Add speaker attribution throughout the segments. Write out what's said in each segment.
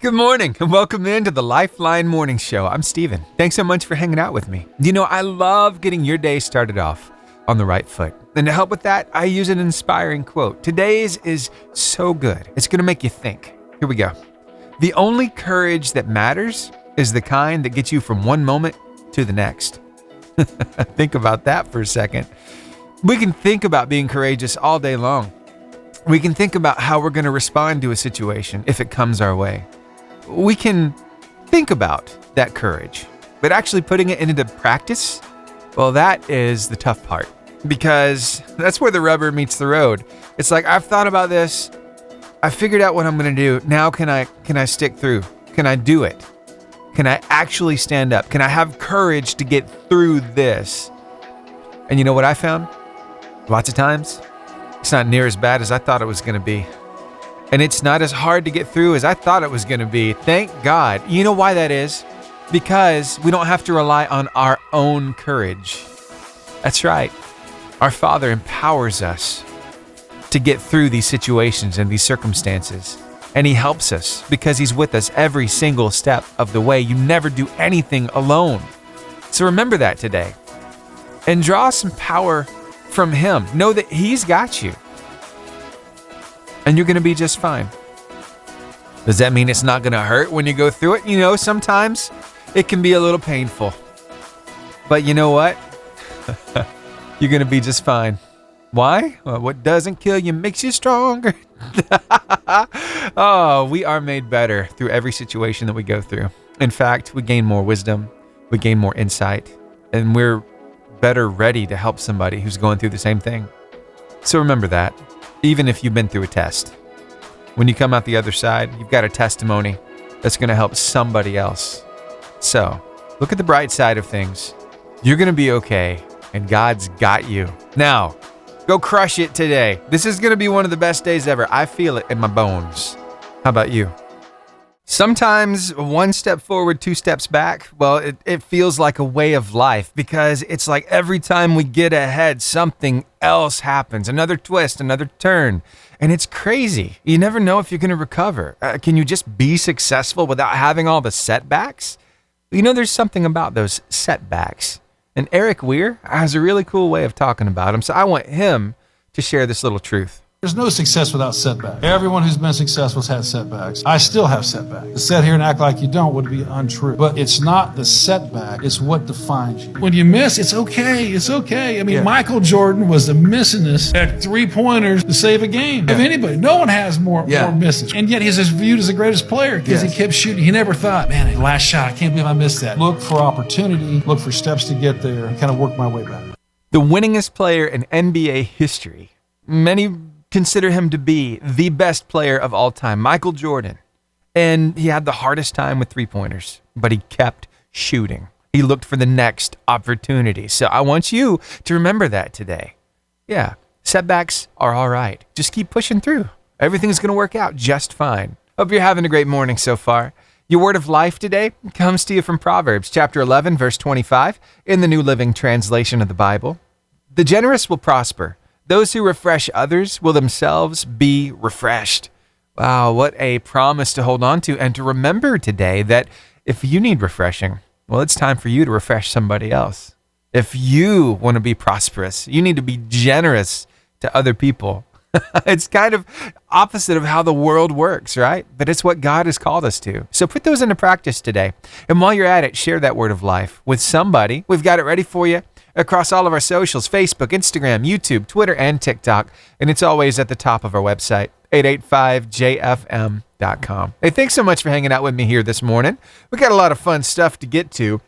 Speaker 1: Good morning and welcome into the Lifeline Morning Show. I'm Steven. Thanks so much for hanging out with me. I love getting your day started off on the right foot. And to help with that, I use an inspiring quote. Today's is so good. It's going to make you think. Here we go. The only courage that matters is the kind that gets you from one moment to the next. Think about that for a second. We can think about being courageous all day long. We can think about how we're going to respond to a situation if it comes our way. We can think about that courage, but actually putting it into practice, well, that is the tough part, because that's where the rubber meets the road. It's like, I've thought about this. I figured out what I'm going to do. Now can I stick through? Can I do it? Can I actually stand up? Can I have courage to get through this? And you know what I found? Lots of times, it's not near as bad as I thought it was going to be. And it's not as hard to get through as I thought it was going to be. Thank God. You know why that is? Because we don't have to rely on our own courage. That's right. Our Father empowers us to get through these situations and these circumstances. And He helps us because He's with us every single step of the way. You never do anything alone. So remember that today. And draw some power from Him. Know that He's got you. And you're going to be just fine. Does that mean it's not going to hurt when you go through it? Sometimes it can be a little painful. But you know what? You're going to be just fine. Why? Well, what doesn't kill you makes you stronger. Oh, we are made better through every situation that we go through. In fact, we gain more wisdom, we gain more insight, and we're better ready to help somebody who's going through the same thing. So remember that. Even if you've been through a test, when you come out the other side, you've got a testimony that's going to help somebody else. So look at the bright side of things. You're going to be okay, and God's got you. Now, go crush it today. This is going to be one of the best days ever. I feel it in my bones. How about you? Sometimes one step forward, two steps back. Well, it feels like a way of life, because it's like every time we get ahead, something else happens. Another twist, another turn. And it's crazy. You never know if you're going to recover. Can you just be successful without having all the setbacks? There's something about those setbacks. And Eric Weir has a really cool way of talking about them. So I want him to share this little truth.
Speaker 2: There's no success without setbacks. Everyone who's been successful has had setbacks. I still have setbacks. To sit here and act like you don't would be untrue. But it's not the setback, it's what defines you. When you miss, it's okay. It's okay. Michael Jordan was the missingest at 3-pointers to save a game. Of anybody. No one has more misses. And yet he's viewed as the greatest player because he kept shooting. He never thought, man, last shot, I can't believe I missed that. Look for opportunity, look for steps to get there, and kind of work my way back.
Speaker 1: The winningest player in NBA history. Many consider him to be the best player of all time, Michael Jordan. And he had the hardest time with 3-pointers, but he kept shooting. He looked for the next opportunity. So I want you to remember that today. Yeah, setbacks are all right. Just keep pushing through. Everything's going to work out just fine. Hope you're having a great morning so far. Your word of life today comes to you from Proverbs chapter 11, verse 25, in the New Living Translation of the Bible. The generous will prosper. Those who refresh others will themselves be refreshed. Wow, what a promise to hold on to and to remember today that if you need refreshing, well, it's time for you to refresh somebody else. If you want to be prosperous, you need to be generous to other people. It's kind of opposite of how the world works, right? But it's what God has called us to. So put those into practice today. And while you're at it, share that word of life with somebody. We've got it ready for you across all of our socials, Facebook, Instagram, YouTube, Twitter, and TikTok. And it's always at the top of our website, 885jfm.com. Hey, thanks so much for hanging out with me here this morning. We got a lot of fun stuff to get to.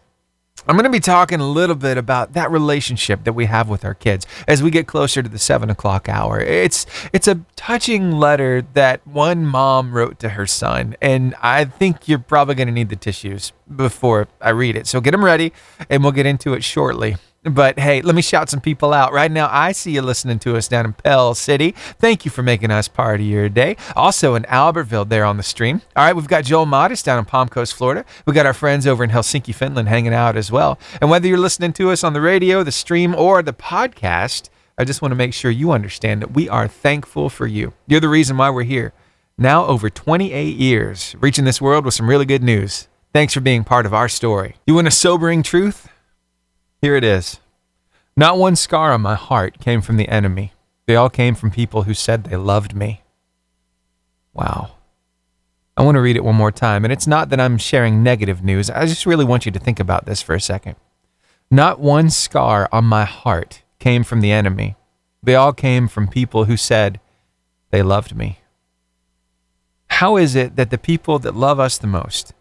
Speaker 1: I'm going to be talking a little bit about that relationship that we have with our kids as we get closer to the 7 o'clock hour. It's a touching letter that one mom wrote to her son, and I think you're probably going to need the tissues before I read it. So get them ready, and we'll get into it shortly. But hey, let me shout some people out. Right now, I see you listening to us down in Pell City. Thank you for making us part of your day. Also in Albertville there on the stream. All right, we've got Joel Modest down in Palm Coast, Florida. We've got our friends over in Helsinki, Finland hanging out as well. And whether you're listening to us on the radio, the stream, or the podcast, I just want to make sure you understand that we are thankful for you. You're the reason why we're here. Now over 28 years, reaching this world with some really good news. Thanks for being part of our story. You want a sobering truth? Here it is. Not one scar on my heart came from the enemy. They all came from people who said they loved me. Wow. I want to read it one more time, and it's not that I'm sharing negative news. I just really want you to think about this for a second. Not one scar on my heart came from the enemy. They all came from people who said they loved me. How is it that the people that love us the most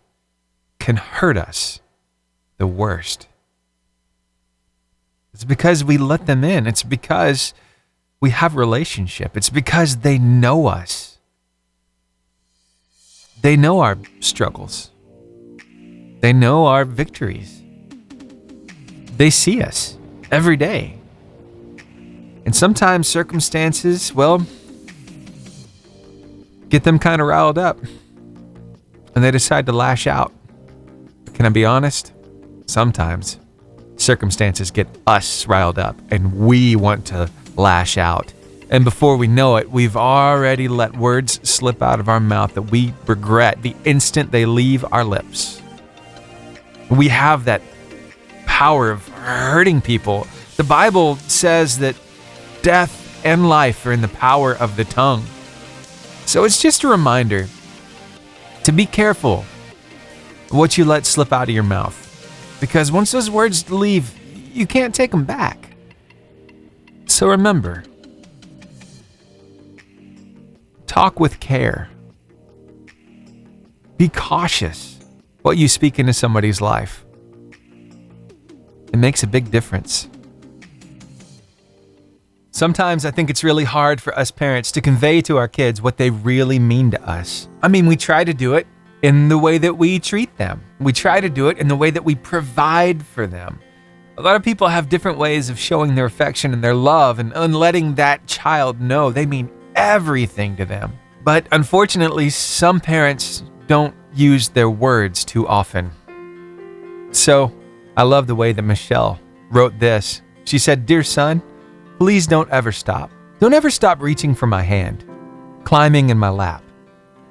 Speaker 1: can hurt us the worst? It's because we let them in. It's because we have relationship. It's because they know us. They know our struggles. They know our victories. They see us every day. And sometimes circumstances, well, get them kind of riled up. And they decide to lash out. Can I be honest? Sometimes circumstances get us riled up and we want to lash out. And before we know it, we've already let words slip out of our mouth that we regret the instant they leave our lips. We have that power of hurting people. The Bible says that death and life are in the power of the tongue. So it's just a reminder to be careful what you let slip out of your mouth. Because once those words leave, you can't take them back. So remember, talk with care. Be cautious what you speak into somebody's life. It makes a big difference. Sometimes I think it's really hard for us parents to convey to our kids what they really mean to us. I mean, we try to do it in the way that we treat them. We try to do it in the way that we provide for them. A lot of people have different ways of showing their affection and their love and letting that child know they mean everything to them. But unfortunately, some parents don't use their words too often. So I love the way that Michelle wrote this. She said, "Dear son, please don't ever stop. Don't ever stop reaching for my hand, climbing in my lap,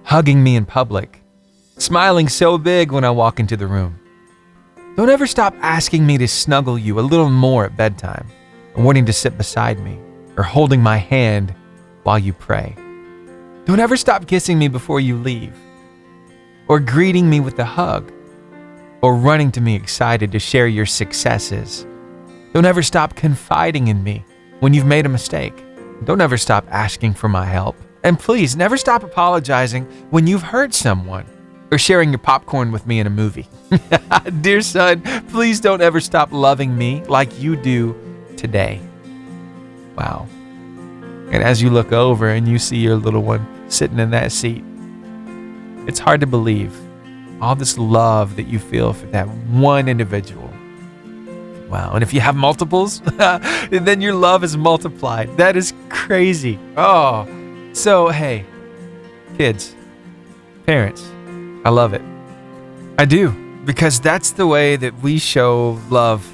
Speaker 1: hugging me in public, smiling so big when I walk into the room. Don't ever stop asking me to snuggle you a little more at bedtime, or wanting to sit beside me, or holding my hand while you pray. Don't ever stop kissing me before you leave, or greeting me with a hug, or running to me excited to share your successes. Don't ever stop confiding in me when you've made a mistake. Don't ever stop asking for my help. And please, never stop apologizing when you've hurt someone or sharing your popcorn with me in a movie. Dear son, please don't ever stop loving me like you do today." Wow. And as you look over and you see your little one sitting in that seat, it's hard to believe all this love that you feel for that one individual. Wow. And if you have multiples, then your love is multiplied. That is crazy. Oh, so hey, kids, parents, I love it. I do, because that's the way that we show love.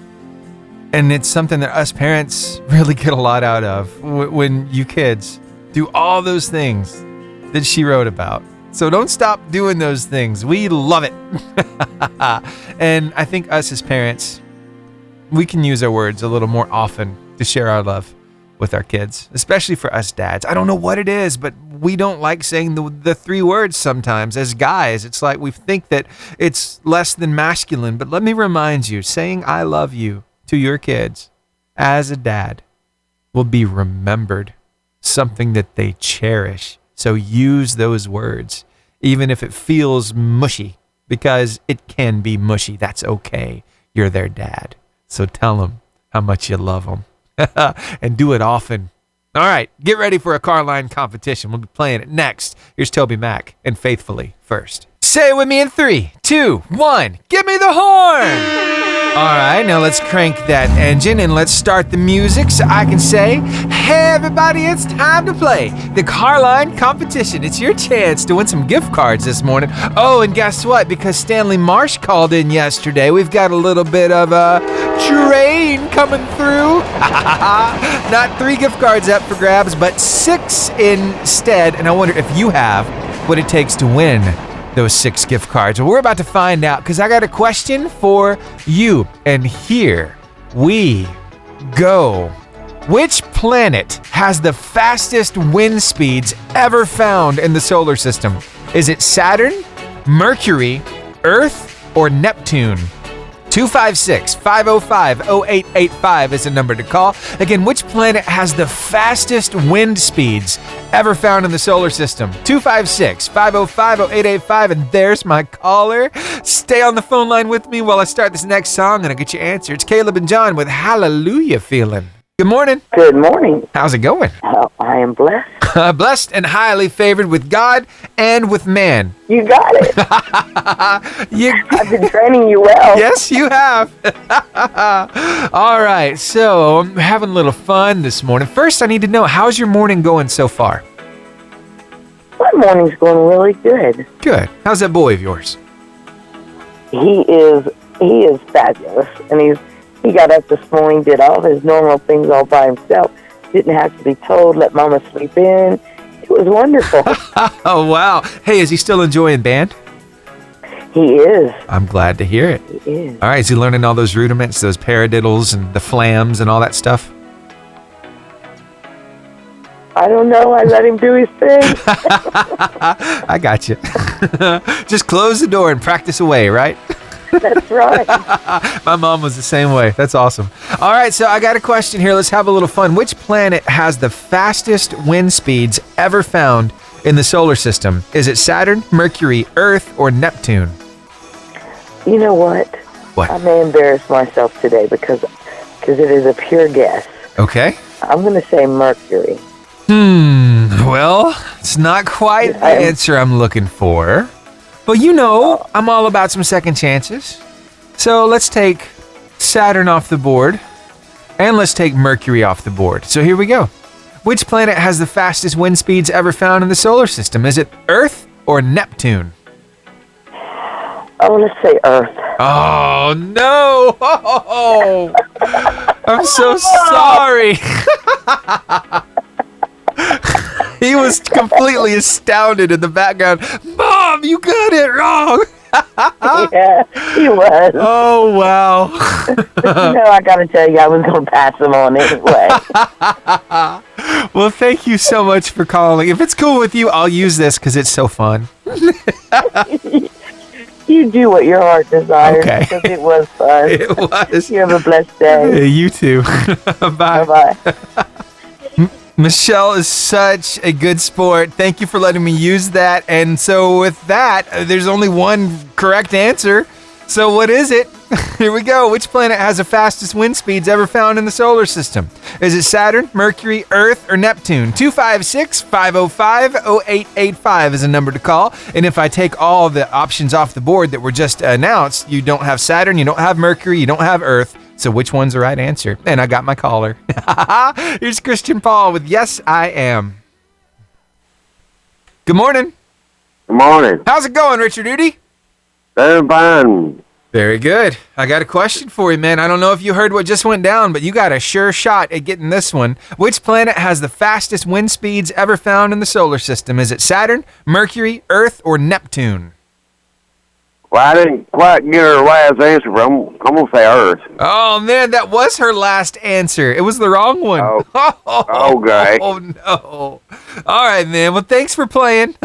Speaker 1: And it's something that us parents really get a lot out of when you kids do all those things that she wrote about. So don't stop doing those things. We love it. And I think us as parents, we can use our words a little more often to share our love with our kids, especially for us dads. I don't know what it is, but we don't like saying the three words sometimes. As guys, it's like we think that it's less than masculine. But let me remind you, saying I love you to your kids as a dad will be remembered, something that they cherish. So use those words, even if it feels mushy, because it can be mushy. That's okay. You're their dad. So tell them how much you love them. And do it often. All right, get ready for a car line competition. We'll be playing it next. Here's Toby Mac and Faithfully first. Say it with me in 3, 2, 1. Give me the horn. All right, now let's crank that engine and let's start the music so I can say, hey everybody, it's time to play the car line competition. It's your chance to win some gift cards this morning. Oh, and guess what? Because Stanley Marsh called in yesterday, we've got a little bit of a train coming through. Not 3 gift cards up for grabs, but 6 instead. And I wonder if you have what it takes to win those 6 gift cards? Well, we're about to find out because I got a question for you. And here we go. Which planet has the fastest wind speeds ever found in the solar system? Is it Saturn, Mercury, Earth, or Neptune? 256-505-0885 is the number to call. Again, which planet has the fastest wind speeds ever found in the solar system? 256-505-0885, and there's my caller. Stay on the phone line with me while I start this next song, and I'll get your answer. It's Caleb and John with Hallelujah Feeling. Good morning.
Speaker 3: Good morning.
Speaker 1: How's it going?
Speaker 3: I am blessed.
Speaker 1: Blessed and highly favored with God and with man.
Speaker 3: You got it. I've been training you well.
Speaker 1: Yes, you have. All right, so I'm having a little fun this morning. First, I need to know, how's your morning going so far?
Speaker 3: My morning's going really good.
Speaker 1: Good. How's that boy of yours?
Speaker 3: He is fabulous, and he got up this morning, did all his normal things all by himself. Didn't have to be told, let Mama sleep in. It was wonderful.
Speaker 1: Oh, wow. Hey, is he still enjoying band?
Speaker 3: He is.
Speaker 1: I'm glad to hear it.
Speaker 3: He is.
Speaker 1: All right, is he learning all those rudiments, those paradiddles and the flams and all that stuff?
Speaker 3: I don't know. I let him do his thing.
Speaker 1: I got you. Just close the door and practice away, right?
Speaker 3: That's right.
Speaker 1: My mom was the same way. That's awesome. All right, so I got a question here. Let's have a little fun. Which planet has the fastest wind speeds ever found in the solar system? Is it Saturn, Mercury, Earth, or Neptune?
Speaker 3: You know what?
Speaker 1: What?
Speaker 3: I may embarrass myself today because it is a pure guess.
Speaker 1: Okay.
Speaker 3: I'm going to say Mercury.
Speaker 1: Well, it's not quite the answer I'm looking for. But you know, I'm all about some second chances. So let's take Saturn off the board, and let's take Mercury off the board. So here we go. Which planet has the fastest wind speeds ever found in the solar system? Is it Earth or Neptune?
Speaker 3: Oh, let's say Earth.
Speaker 1: Oh, no. Oh, I'm so sorry. He was completely astounded in the background. Mom, you got it wrong.
Speaker 3: Yeah, he was.
Speaker 1: Oh, wow.
Speaker 3: I got to tell you, I was going to pass him on anyway.
Speaker 1: Well, thank you so much for calling. If it's cool with you, I'll use this because it's so fun.
Speaker 3: You do what your heart desires,
Speaker 1: Okay.
Speaker 3: because it was fun.
Speaker 1: It was.
Speaker 3: You have a blessed day.
Speaker 1: Hey, you too. Bye.
Speaker 3: Bye-bye.
Speaker 1: Michelle is such a good sport. Thank you for letting me use that. And so with that, there's only one correct answer. So what is it? Here we go. Which planet has the fastest wind speeds ever found in the solar system? Is it Saturn, Mercury, Earth, or Neptune? 256-505-0885 is a number to call. And if I take all the options off the board that were just announced, you don't have Saturn, you don't have Mercury, you don't have Earth. So which one's the right answer? And I got my caller. Here's Christian Paul with Yes, I Am. Good morning.
Speaker 4: Good morning.
Speaker 1: How's it going, Richard Udy?
Speaker 4: Doing fine.
Speaker 1: Very good. I got a question for you, man. I don't know if you heard what just went down, but you got a sure shot at getting this one. Which planet has the fastest wind speeds ever found in the solar system? Is it Saturn, Mercury, Earth, or Neptune?
Speaker 4: Well, I didn't quite get her last answer, but I'm going to say Earth.
Speaker 1: Oh, man, that was her last answer. It was the wrong one.
Speaker 4: Oh, okay.
Speaker 1: Oh, no. All right, man. Well, thanks for playing.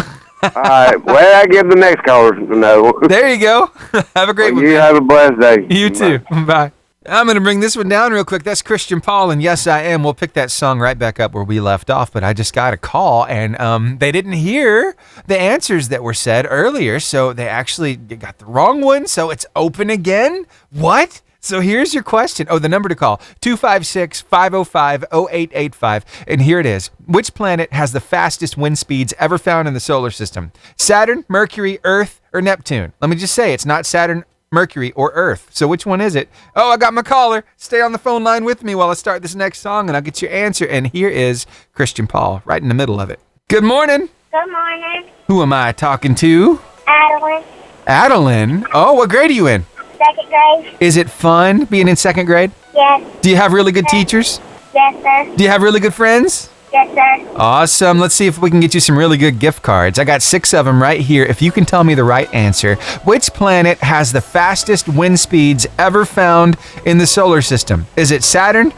Speaker 4: All right. Well, I give the next caller to know.
Speaker 1: There you go. Have a great one.
Speaker 4: You have a blessed day.
Speaker 1: You too. Bye. I'm going to bring this one down real quick. That's Christian Paul, and Yes, I Am. We'll pick that song right back up where we left off, but I just got a call, and they didn't hear the answers that were said earlier, so they actually got the wrong one, so it's open again? What? So here's your question. Oh, the number to call, 256-505-0885, and here it is. Which planet has the fastest wind speeds ever found in the solar system? Saturn, Mercury, Earth, or Neptune? Let me just say, it's not Saturn, Mercury, or Earth. So which one is it? Oh, I got my caller. Stay on the phone line with me while I start this next song, and I'll get your answer. And here is Christian Paul, right in the middle of it. Good morning.
Speaker 5: Good morning.
Speaker 1: Who am I talking to?
Speaker 5: Adeline.
Speaker 1: Adeline. Oh, what grade are you in?
Speaker 5: Second grade.
Speaker 1: Is it fun being in second grade?
Speaker 5: Yes.
Speaker 1: Do you have really good teachers?
Speaker 5: Yes, sir.
Speaker 1: Do you have really good friends?
Speaker 5: Yes, sir.
Speaker 1: Awesome. Let's see if we can get you some really good gift cards. I got 6 of them right here. If you can tell me the right answer, which planet has the fastest wind speeds ever found in the solar system? Is it Saturn,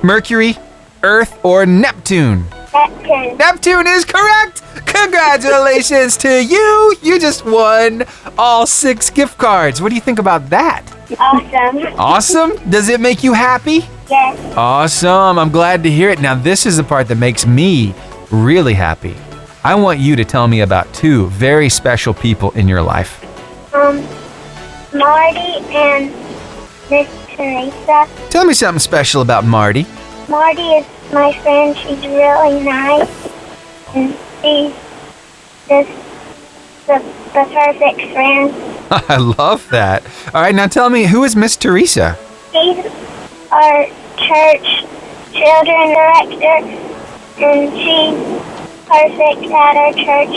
Speaker 1: Mercury, Earth, or Neptune?
Speaker 5: Neptune.
Speaker 1: Neptune is correct. Congratulations to you. You just won all 6 gift cards. What do you think about that?
Speaker 5: Awesome.
Speaker 1: Awesome. Does it make you happy?
Speaker 5: Yes.
Speaker 1: Awesome. I'm glad to hear it. Now, this is the part that makes me really happy. I want you to tell me about 2 very special people in your life.
Speaker 5: Marty and Miss Teresa.
Speaker 1: Tell me something special about Marty.
Speaker 5: Marty is my friend. She's really nice. And she's just the perfect friend.
Speaker 1: I love that. All right, now tell me, who is Miss Teresa?
Speaker 5: She's our church children director, and she's perfect at our church.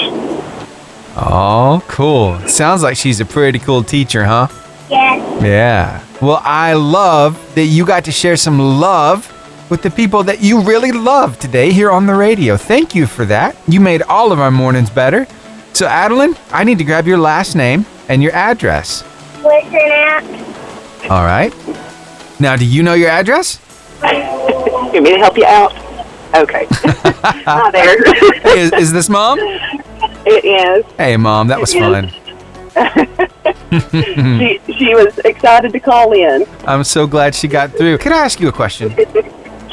Speaker 1: Oh, cool. Sounds like she's a pretty cool teacher, huh?
Speaker 5: Yes.
Speaker 1: Yeah. Well, I love that you got to share some love with the people that you really love today here on the radio. Thank you for that. You made all of our mornings better. So, Adeline, I need to grab your last name and your address.
Speaker 5: Listen out.
Speaker 1: All right. Now, do you know your address?
Speaker 6: You want me to help you out? Okay. Hi there.
Speaker 1: Is this Mom?
Speaker 6: It is.
Speaker 1: Hey, Mom, that was fun.
Speaker 6: She was excited to call in.
Speaker 1: I'm so glad she got through. Can I ask you a question?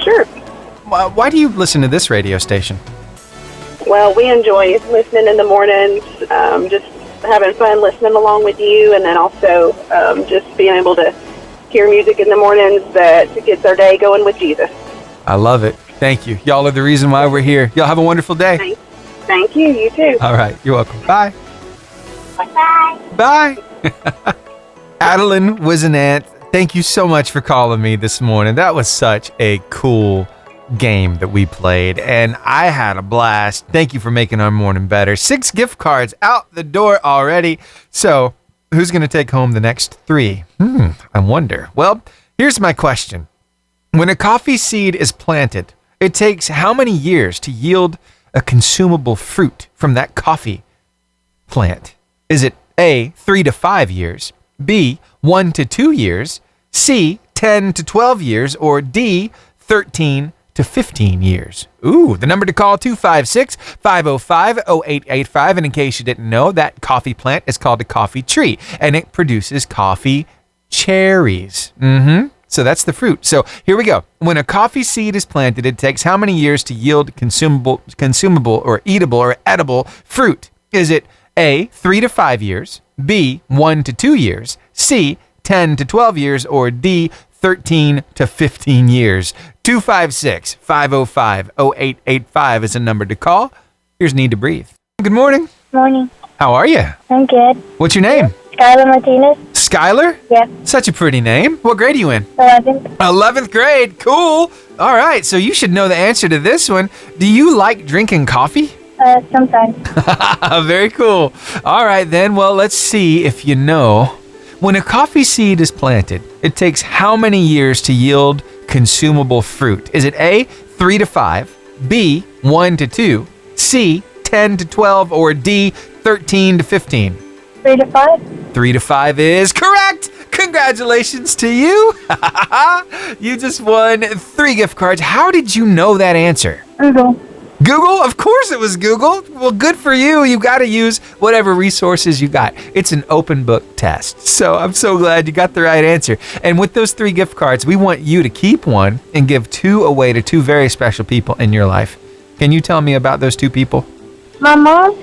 Speaker 6: Sure.
Speaker 1: Why do you listen to this radio station?
Speaker 6: Well, we enjoy listening in the mornings, just having fun listening along with you, and then also just being able to hear music in the mornings that gets our day going with Jesus.
Speaker 1: I love it. Thank you. Y'all are the reason why we're here. Y'all have a wonderful day.
Speaker 6: Thank you. You too.
Speaker 1: All right. You're welcome. Bye.
Speaker 5: Bye.
Speaker 1: Bye. Adeline Wisenant, thank you so much for calling me this morning. That was such a cool game that we played, and I had a blast. Thank you for making our morning better. 6 gift cards out the door already. So, who's going to take home the next 3? I wonder. Well, here's my question. When a coffee seed is planted, it takes how many years to yield a consumable fruit from that coffee plant? Is it A, 3 to 5 years, B, 1 to 2 years, C, 10 to 12 years, or D, 13 to 15 years? Ooh, the number to call, 256-505-0885. And in case you didn't know, that coffee plant is called a coffee tree, and it produces coffee cherries. So that's the fruit. So here we go. When a coffee seed is planted, it takes how many years to yield consumable or eatable or edible fruit? Is it A, 3 to 5 years, B, 1 to 2 years, C, 10 to 12 years, or D, 13 to 15 years? 256-505-0885 is a number to call. Here's Need to Breathe. Good morning.
Speaker 5: Morning.
Speaker 1: How are you?
Speaker 5: I'm good.
Speaker 1: What's your name?
Speaker 5: Skylar Martinez.
Speaker 1: Skylar?
Speaker 5: Yeah.
Speaker 1: Such a pretty name. What grade are you in?
Speaker 5: 11.
Speaker 1: 11th grade. Cool. All right, so you should know the answer to this one. Do you like drinking coffee?
Speaker 5: Sometimes.
Speaker 1: Very cool. All right, then. Well, let's see if you know. When a coffee seed is planted, it takes how many years to yield consumable fruit? Is it A, 3 to 5, B, 1 to 2, C, 10 to 12, or D, 13 to 15?
Speaker 5: 3 to 5.
Speaker 1: 3 to 5 is correct. Congratulations to you. You just won 3 gift cards. How did you know that answer?
Speaker 5: Google.
Speaker 1: Google? Of course it was Google. Well, good for you. You got to use whatever resources you got. It's an open book test. So I'm so glad you got the right answer. And with those 3 gift cards, we want you to keep one and give 2 away to 2 very special people in your life. Can you tell me about those 2 people?
Speaker 5: My mom.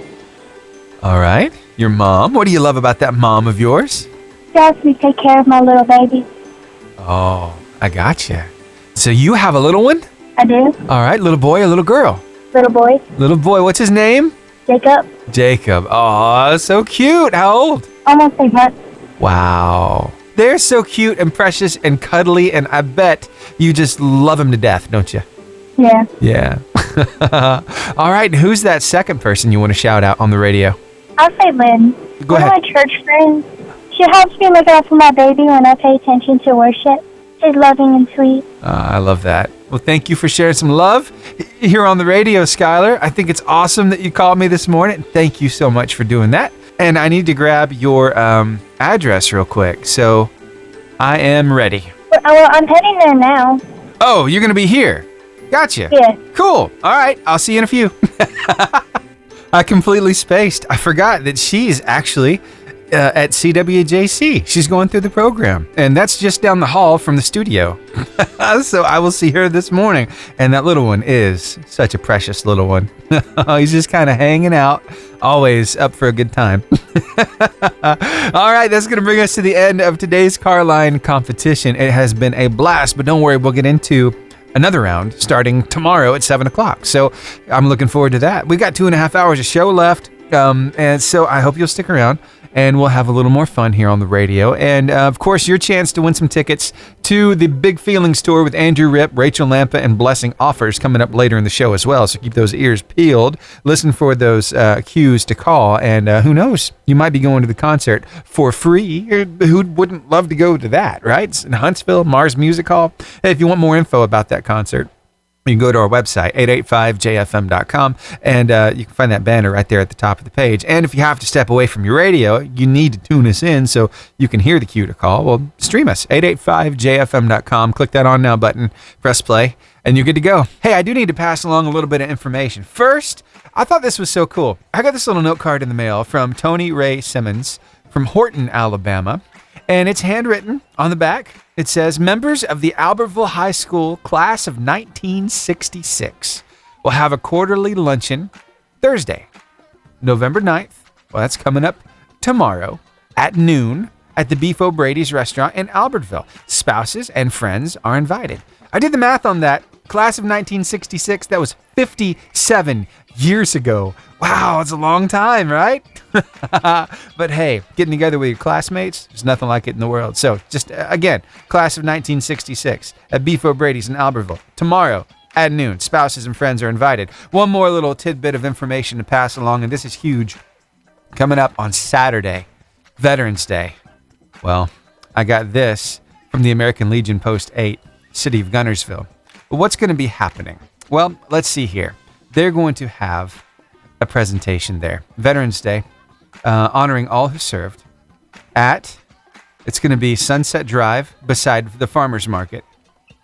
Speaker 1: All right. Your mom. What do you love about that mom of yours?
Speaker 5: She helps me take care of my little baby.
Speaker 1: Oh, I gotcha. So you have a little one?
Speaker 5: I do.
Speaker 1: All right. Little boy or little girl?
Speaker 5: Little boy.
Speaker 1: Little boy. What's his name?
Speaker 5: Jacob.
Speaker 1: Jacob. Oh, so cute. How old?
Speaker 5: Almost 8 months.
Speaker 1: Wow. They're so cute and precious and cuddly, and I bet you just love them to death, don't you?
Speaker 5: Yeah.
Speaker 1: Yeah. All right. Who's that second person you want to shout out on the radio?
Speaker 5: I'll say Lynn.
Speaker 1: Go
Speaker 5: One
Speaker 1: ahead.
Speaker 5: of my church friends. She helps me look out for my baby when I pay attention to worship. She She's loving and sweet.
Speaker 1: I love that. Well, thank you for sharing some love here on the radio, Skylar. I think it's awesome that you called me this morning. Thank you so much for doing that. And I need to grab your address real quick. So I am ready.
Speaker 5: Well, I'm heading there now.
Speaker 1: Oh, you're going to be here. Gotcha.
Speaker 5: Yes.
Speaker 1: Cool. All right. I'll see you in a few. I completely spaced. I forgot that she's actually at CWJC. She's going through the program, and that's just down the hall from the studio. So I will see her this morning, and that little one is such a precious little one. He's just kind of hanging out, always up for a good time. All right, that's going to bring us to the end of today's car line competition. It has been a blast, but don't worry, we'll get into another round starting tomorrow at 7 o'clock. So I'm looking forward to that. We've got 2.5 hours of show left, and so I hope you'll stick around. And we'll have a little more fun here on the radio. And, of course, your chance to win some tickets to the Big Feelings Tour with Andrew Ripp, Rachel Lampa, and Blessing Offers coming up later in the show as well. So keep those ears peeled. Listen for those cues to call. And who knows? You might be going to the concert for free. Who wouldn't love to go to that, right? It's in Huntsville, Mars Music Hall. Hey, if you want more info about that concert, you can go to our website, 885jfm.com, and you can find that banner right there at the top of the page. And if you have to step away from your radio, you need to tune us in so you can hear the cue to call. Well, stream us, 885jfm.com. Click that On Now button, press play, and you're good to go. Hey, I do need to pass along a little bit of information. First, I thought this was so cool. I got this little note card in the mail from Tony Ray Simmons from Horton, Alabama, and it's handwritten on the back. It says, members of the Albertville High School class of 1966 will have a quarterly luncheon Thursday, November 9th. Well, that's coming up tomorrow at noon at the Beef O'Brady's restaurant in Albertville. Spouses and friends are invited. I did the math on that. Class of 1966, that was 57 years ago. Wow, it's a long time, right? But hey, getting together with your classmates, there's nothing like it in the world. So just, again, class of 1966 at Beef O'Brady's in Albertville. Tomorrow at noon, spouses and friends are invited. One more little tidbit of information to pass along, and this is huge. Coming up on Saturday, Veterans Day. Well, I got this from the American Legion Post 8, City of Gunnersville. But what's going to be happening? Well, let's see here. They're going to have a presentation there. Veterans Day, honoring all who served it's going to be Sunset Drive beside the Farmers Market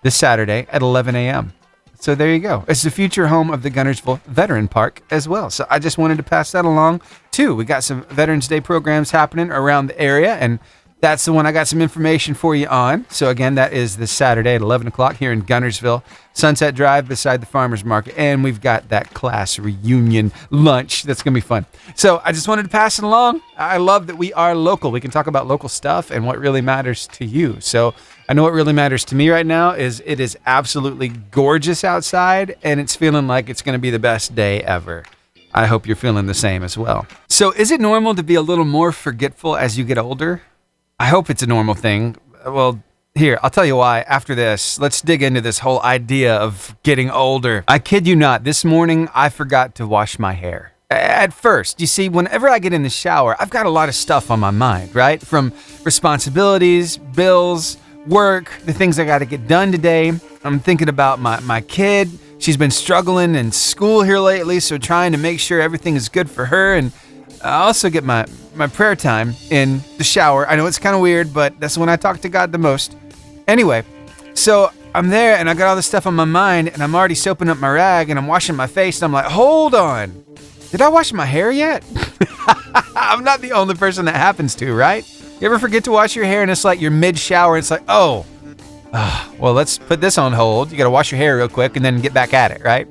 Speaker 1: this Saturday at 11 a.m. So there you go. It's the future home of the Gunnersville Veteran Park as well. So I just wanted to pass that along too. We got some Veterans Day programs happening around the area, and that's the one I got some information for you on. So again, that is this Saturday at 11 o'clock here in Gunnersville, Sunset Drive beside the Farmers Market. And we've got that class reunion lunch. That's going to be fun. So I just wanted to pass it along. I love that we are local. We can talk about local stuff and what really matters to you. So I know what really matters to me right now is it is absolutely gorgeous outside, and it's feeling like it's going to be the best day ever. I hope you're feeling the same as well. So is it normal to be a little more forgetful as you get older? I hope it's a normal thing. Well, here, I'll tell you why after this. Let's dig into this whole idea of getting older. I kid you not, this morning I forgot to wash my hair. At first, you see, whenever I get in the shower, I've got a lot of stuff on my mind, right? From responsibilities, bills, work, the things I got to get done today. I'm thinking about my kid. She's been struggling in school here lately, so trying to make sure everything is good for her. And I also get my prayer time in the shower. I know it's kind of weird, but that's when I talk to God the most. Anyway, so I'm there and I got all this stuff on my mind, and I'm already soaping up my rag and I'm washing my face, and I'm like, hold on. Did I wash my hair yet? I'm not the only person that happens to, right? You ever forget to wash your hair and it's like you're mid-shower and it's like, well, let's put this on hold. You got to wash your hair real quick and then get back at it, right?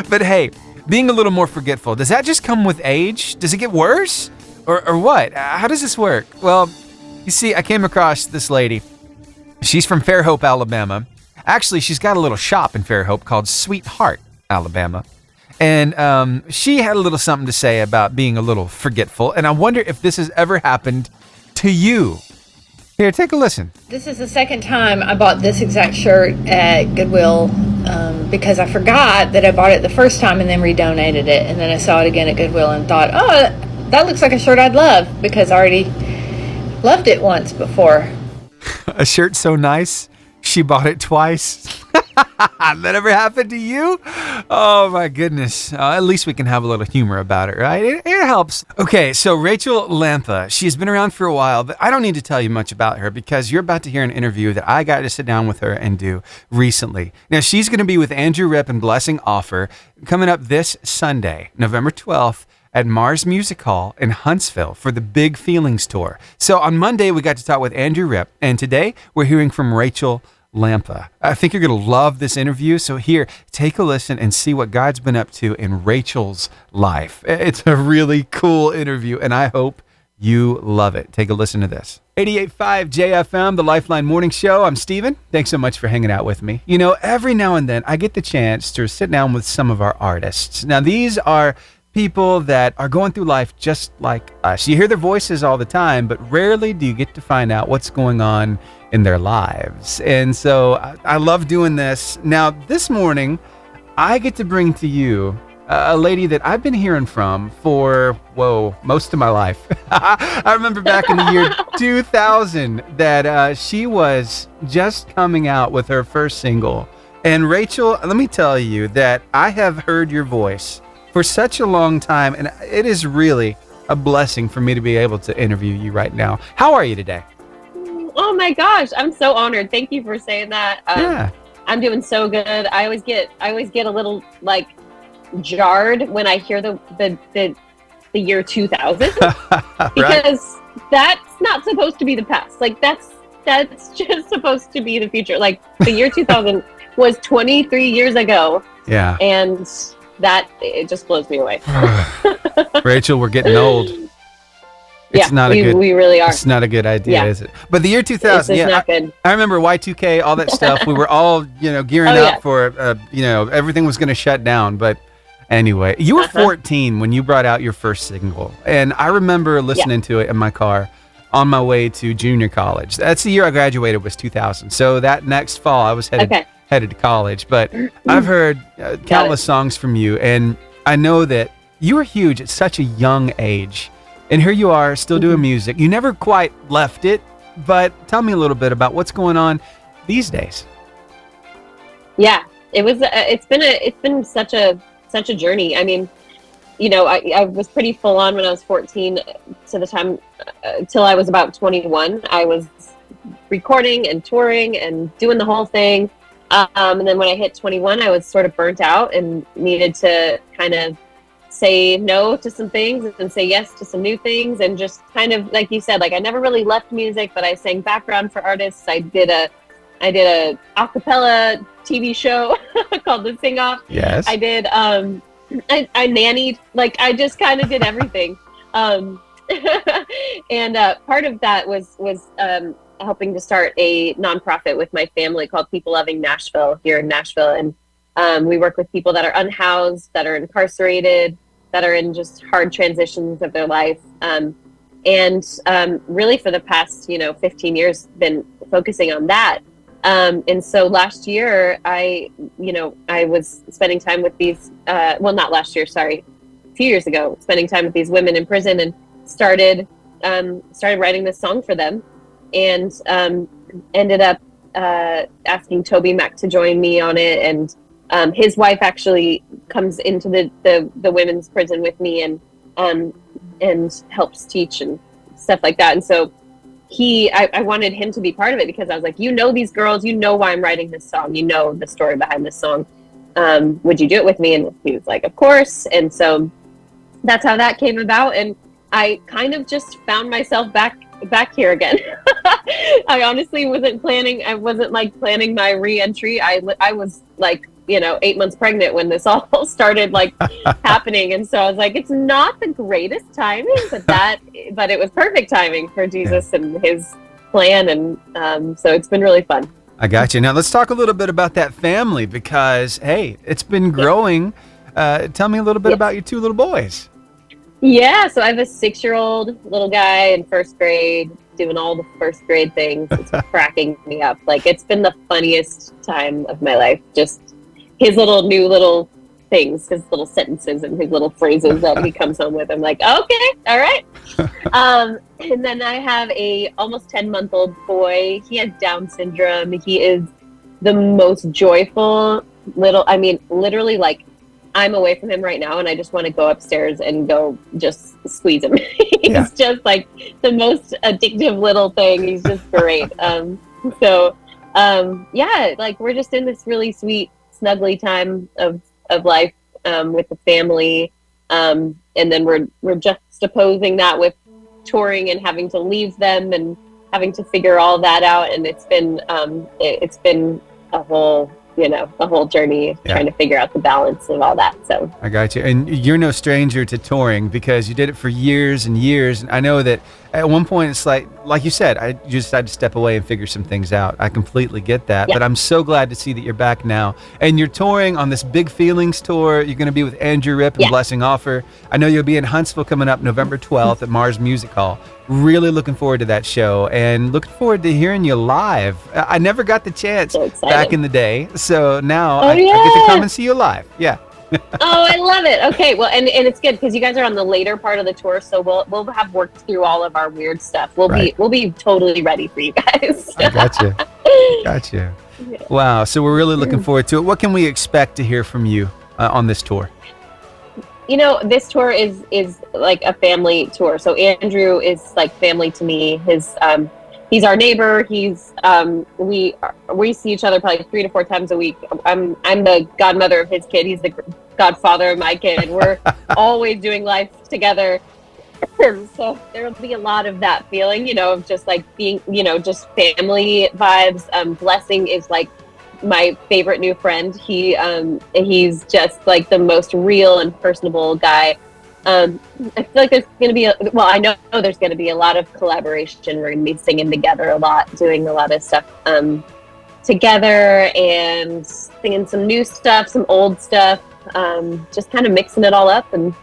Speaker 1: But hey, being a little more forgetful, does that just come with age? Does it get worse? Or what? How does this work? Well, you see, I came across this lady. She's from Fairhope, Alabama. Actually, she's got a little shop in Fairhope called Sweetheart, Alabama. And she had a little something to say about being a little forgetful. And I wonder if this has ever happened to you. Here, take a listen.
Speaker 7: This is the second time I bought this exact shirt at Goodwill because I forgot that I bought it the first time and then redonated it. And then I saw it again at Goodwill and thought, oh, that looks like a shirt I'd love because I already loved it once before.
Speaker 1: A shirt so nice, she bought it twice. That ever happened to you? Oh my goodness. At least we can have a little humor about it, right? It helps. Okay, so Rachel Lampa, she's been around for a while, but I don't need to tell you much about her because you're about to hear an interview that I got to sit down with her and do recently. Now, she's going to be with Andrew Ripp and Blessing Offer coming up this Sunday, November 12th, at Mars Music Hall in Huntsville for the Big Feelings Tour. So on Monday, we got to talk with Andrew Ripp, and today we're hearing from Rachel Lampa. I think you're going to love this interview. So here, take a listen and see what God's been up to in Rachel's life. It's a really cool interview, and I hope you love it. Take a listen to this. 88.5 JFM, the Lifeline Morning Show. I'm Steven. Thanks so much for hanging out with me. You know, every now and then I get the chance to sit down with some of our artists. Now, these are people that are going through life just like us. You hear their voices all the time, but rarely do you get to find out what's going on in their lives. And so I love doing this. Now, this morning, I get to bring to you a lady that I've been hearing from for, most of my life. I remember back in the year 2000 that she was just coming out with her first single. And Rachel, let me tell you that I have heard your voice for such a long time, and it is really a blessing for me to be able to interview you right now. How are you today?
Speaker 8: Oh my gosh, I'm so honored. Thank you for saying that.
Speaker 1: Yeah.
Speaker 8: I'm doing so good. I always get a little like jarred when I hear the year 2000 because that's not supposed to be the past. Like that's just supposed to be the future. Like the year 2000 was 23 years ago. Yeah. And that it just blows me away.
Speaker 1: Rachel, we're getting old. It's
Speaker 8: we really are.
Speaker 1: It's not a good idea, is it? But the year 2000,
Speaker 8: not good.
Speaker 1: I remember Y2K, all that stuff. We were all, gearing up for, everything was going to shut down. But anyway, you were 14 when you brought out your first single, and I remember listening to it in my car on my way to junior college. That's the year I graduated, was 2000. So that next fall, I was headed to college. But I've heard countless songs from you, and I know that you were huge at such a young age. And here you are, still doing music. You never quite left it, but tell me a little bit about what's going on these days.
Speaker 8: Yeah, it's been such a journey. I mean, I was pretty full on when I was 14 to the time till I was about 21. I was recording and touring and doing the whole thing. And then when I hit 21, I was sort of burnt out and needed to kind of say no to some things and say yes to some new things, and just kind of, like you said, like I never really left music, but I sang background for artists. I did a a cappella TV show called The Sing Off. Yes. I did I nannied, like I just kind of did everything. And part of that was helping to start a nonprofit with my family called People Loving Nashville here in Nashville, and we work with people that are unhoused, that are incarcerated, that are in just hard transitions of their life. Really for the past, 15 years, been focusing on that. And so last year, I was spending time with these, not last year, sorry, a few years ago, spending time with these women in prison, and started writing this song for them, and ended up asking Toby Mac to join me on it. And his wife actually comes into the women's prison with me and helps teach and stuff like that. And so I wanted him to be part of it because I was like, these girls, why I'm writing this song, the story behind this song. Would you do it with me? And he was like, of course. And so that's how that came about. And I kind of just found myself back here again. I honestly wasn't planning my re-entry. I was like, 8 months pregnant when this all started happening. And so I was like, it's not the greatest timing, but it was perfect timing for Jesus and his plan. And so it's been really fun.
Speaker 1: I got you. Now let's talk a little bit about that family because, hey, it's been growing. Tell me a little bit about your two little boys.
Speaker 8: Yeah, so I have a 6-year-old little guy in first grade doing all the first grade things. It's cracking me up. It's been the funniest time of my life. Just his new little things, his little sentences and his little phrases that he comes home with. I'm like, okay, all right. And then I have a almost 10-month-old boy. He has Down syndrome. He is the most joyful literally, like, I'm away from him right now and I just want to go upstairs and go just squeeze him. He's just like the most addictive little thing. He's just great. Like we're just in this really sweet, snuggly time of life with the family. And then we're juxtaposing that with touring and having to leave them and having to figure all that out. And it's been a whole journey trying to figure out the balance of all that. So
Speaker 1: I got you. And you're no stranger to touring because you did it for years and years. And I know that at one point it's like you said, I just had to step away and figure some things out. I completely get that. But I'm so glad to see that you're back now. And you're touring on this Big Feelings tour. You're going to be with Andrew Ripp and Blessing Offer. I know you'll be in Huntsville coming up November 12th at Mars Music Hall. Really looking forward to that show and looking forward to hearing you live. I never got the chance back in the day. So now I get to come and see you live. Yeah.
Speaker 8: Oh, I love it. Okay, well, and it's good because you guys are on the later part of the tour, so we'll have worked through all of our weird stuff. We'll be totally ready for you guys.
Speaker 1: I gotcha. Wow. So we're really looking forward to it. What can we expect to hear from you on this tour?
Speaker 8: You know, this tour is like a family tour. So Andrew is like family to me. He's our neighbor. We see each other probably 3 to 4 times a week. I'm the godmother of his kid. He's the godfather of my kid. We're always doing life together. So there will be a lot of that feeling, of just like being, just family vibes. Blessing is like my favorite new friend. He's just like the most real and personable guy. I feel like there's going to be I know there's going to be a lot of collaboration. We're going to be singing together a lot, doing a lot of stuff together and singing some new stuff, some old stuff, just kind of mixing it all up and